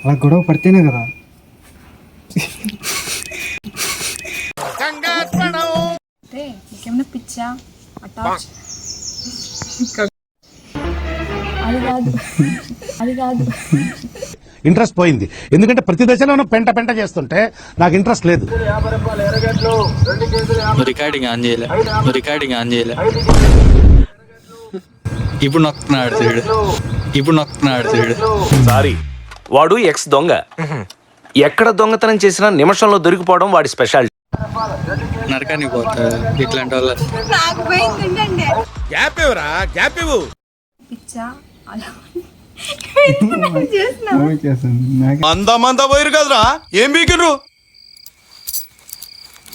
అలా గొడవ పడితేనే కదా. నీకేమన్నా పిచ్చా అది కాదు అది కాదు. ఇంట్రెస్ట్ పోయింది, ఎందుకంటే ప్రతి దశలోనూ పెంట పెంట చేస్తుంటే నాకు ఇంట్రెస్ట్ లేదు. రికార్డింగ్ ఆన్ చేయలే, రికార్డింగ్ ఆన్ చేయలే. ఇప్పుడు నొక్కుతున్నాడు చూడు, ఇప్పుడు నొక్కుతున్నాడు చూడు. సారీ, వాడు ఎక్స్ దొంగ. ఎక్కడ దొంగతనం చేసినా నిమిషంలో దొరికిపోవడం వాడి స్పెషాలిటీ. నరకానికి పోతాడు ఇట్లాంటి వాళ్ళ. పిచ్చా అలా అంతా పోయిరు కదరా, ఏం బీకిర్రు?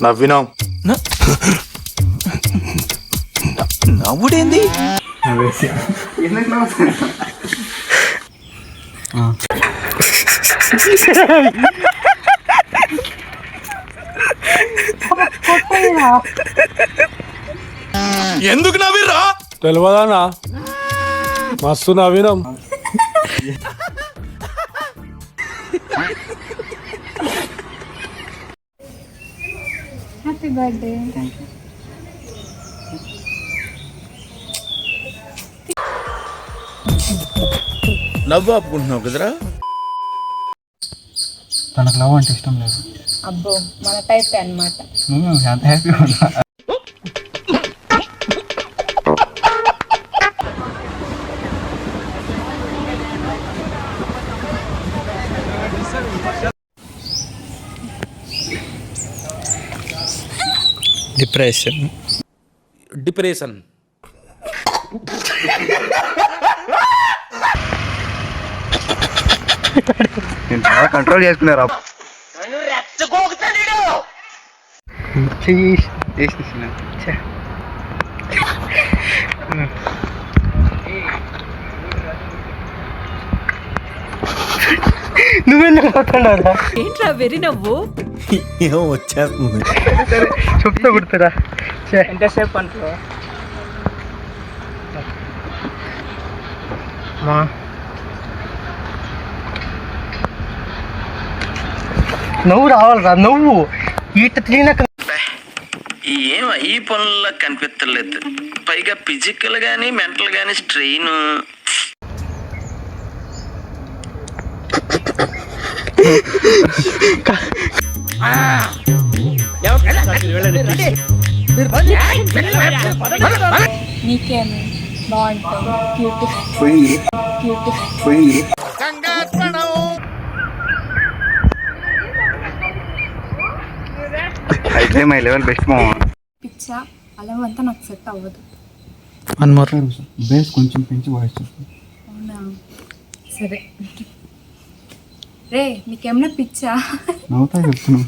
నవ్వినాం. నవ్వుడేంది? ఎందుకు నవ్విర్రా? తెలియదానా, మస్తు నవ్వినాం. Happy birthday. నవ్వు ఆపుకుంటున్నావు కదరా. తనకు లవ్ అంటే ఇష్టం లేదు. అబ్బో మన టైప్ అన్నమాట. ఎంత హ్యాపీగా ఉన్నా. డిప్రెషన్ కంట్రోల్ చేసుకున్నారా? ఏంట్రా వెరీ నవ్వు? ఏమో వచ్చేస్తుంది. సరే చెప్తా కుడతారా? ఎంతసేపు అంటారు? నువ్వు రావాలరా, నువ్వు ఈట తిరిగినాక ఏం ఈ పనుల్లో కనిపించలేదు. పైగా ఫిజికల్ గానీ మెంటల్ గానీ స్ట్రెయిన్. నీకేమి బాగుంటావు, క్యూట్ క్యూట్. అయితే మై లెవెల్ బెస్ట్ మామ. పిచ్చా అలా అంతా నాకు సెట్ అవ్వదు. బేస్ కొంచెం పెంచి వాయిస్ చెప్పు. అవునా, సరే. రే నీకేమన్నా పిచ్చా? నవ్వుతా చెప్తున్నావు.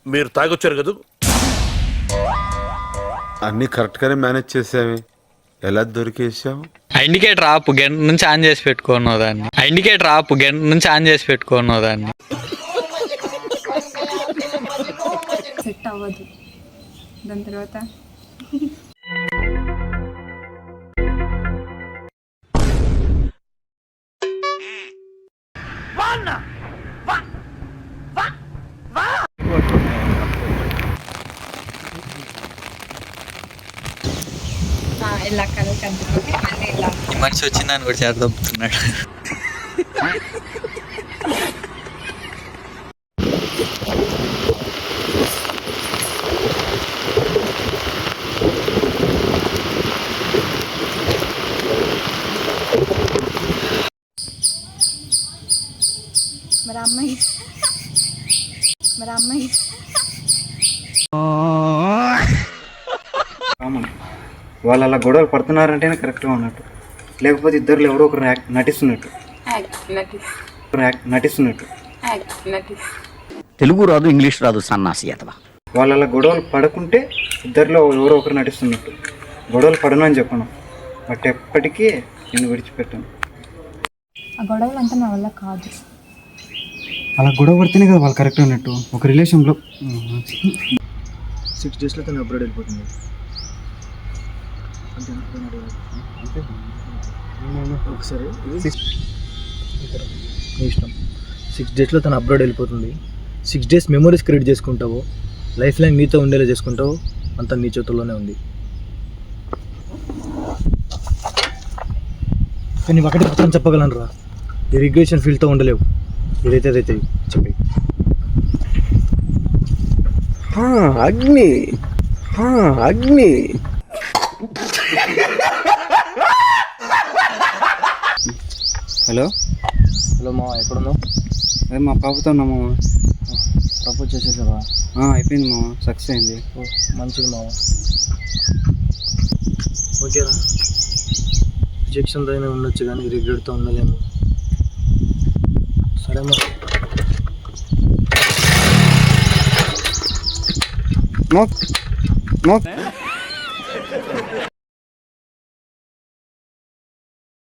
మీరు తాగొచ్చారు కదా. అన్ని కరెక్ట్ గానే మేనేజ్ చేసామే, ఎలా దొరికేసావు? ఇండికేటర్ ఆపు, గంట నుంచి ఆన్ చేసి పెట్టుకోను దాన్ని. ఇండికేటర్ ఆపు, గంట నుంచి ఆన్ చేసి పెట్టుకోను దాన్ని. సెట్ అవ్వదు. దాని తర్వాత ఇలా కలర్ కనిపిస్తుంది. మళ్ళీ ఇలా మనిషి వచ్చిందని కూడా చేరదొప్పుతున్నాడు. మరి అమ్మాయి వాళ్ళు అలా గొడవలు పడుతున్నారంటేనే కరెక్ట్గా ఉన్నట్టు, లేకపోతే ఇద్దరు ఎవరో ఒకరు నటిస్తున్నట్టు. తెలుగు రాదు, ఇంగ్లీష్ రాదు, సన్నాసి అతవా. వాళ్ళు అలా గొడవలు పడకుంటే ఇద్దరిలో ఎవరో ఒకరు నటిస్తున్నట్టు. గొడవలు పడను అని చెప్పను, బట్ ఎప్పటికీ నేను విడిచిపెట్టాను. ఆ గొడవలు అంతా నా వల్ల కాదు. అలా గొడవ పడితేనే కదా వాళ్ళు కరెక్ట్ ఉన్నట్టు. ఒక రిలేషన్లో 6 daysలో తను అబ్రాడ్ వెళ్ళిపోతుంది. ఒకసారి నీ ఇష్టం. 6 డేస్లో తను అబ్రాడ్ వెళ్ళిపోతుంది. 6 డేస్ మెమరీస్ క్రియేట్ చేసుకుంటావో లైఫ్ లాంగ్ నీతో ఉండేలా చేసుకుంటావో అంత నీ చేతుల్లోనే ఉంది. కానీ ఒకటి మాత్రం చెప్పగలను రా, ఈ రిగ్రెషన్ ఫీల్తో ఉండలేవు. ఏదైతే అదైతే చెప్పి. అగ్ని అగ్ని హలో హలో మామ, ఎక్కడున్నావు? అదే మా పాపతో ఉన్నా మామ. ప్రపోజ్ చేసేసావా? అయిపోయింది మామ, సక్సెస్ అయింది. ఓ మంచిది మామ. ఓకేరా, రిజెక్షన్తో అయినా ఉండొచ్చు కానీ రిగ్రెట్తో ఉండలేము. సరే మా. మోక్